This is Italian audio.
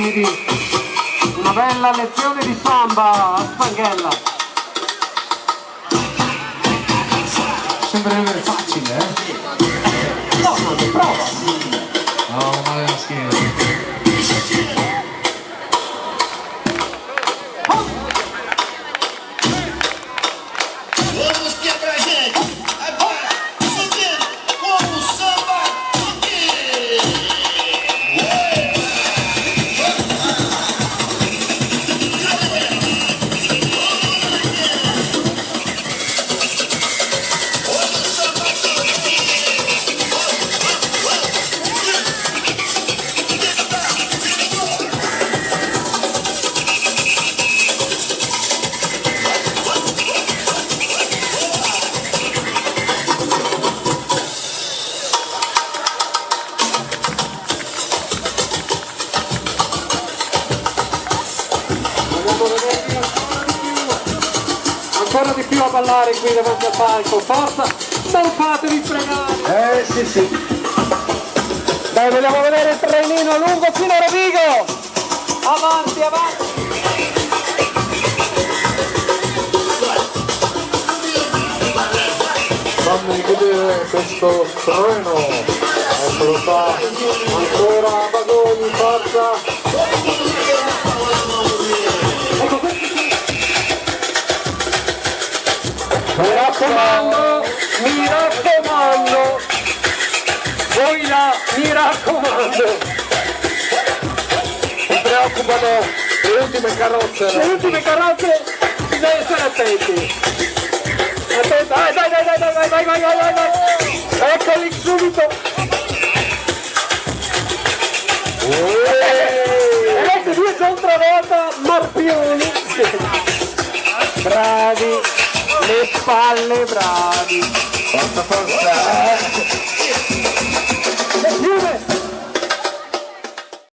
vedi una bella lezione di samba a Spanghella. Sembra essere facile, No, ma che prova! No, male la schiena. Ancora di più a ballare qui davanti al palco, forza, non fatevi fregare! Sì, sì. Dai, vogliamo vedere il trenino lungo fino a Rovigo! Avanti, avanti! Fammi vedere questo treno. Eccolo qua. Ancora vagoni, forza. Mi raccomando, mi raccomando, voi là, mi raccomando. Si preoccupano le ultime carrozze. Le ultime carrozze bisogna stare attenti. Attenti, vai, eccoli subito. Ecco due contro volta, Marpioni. Bravi, le spalle, bravi. Forza, forza.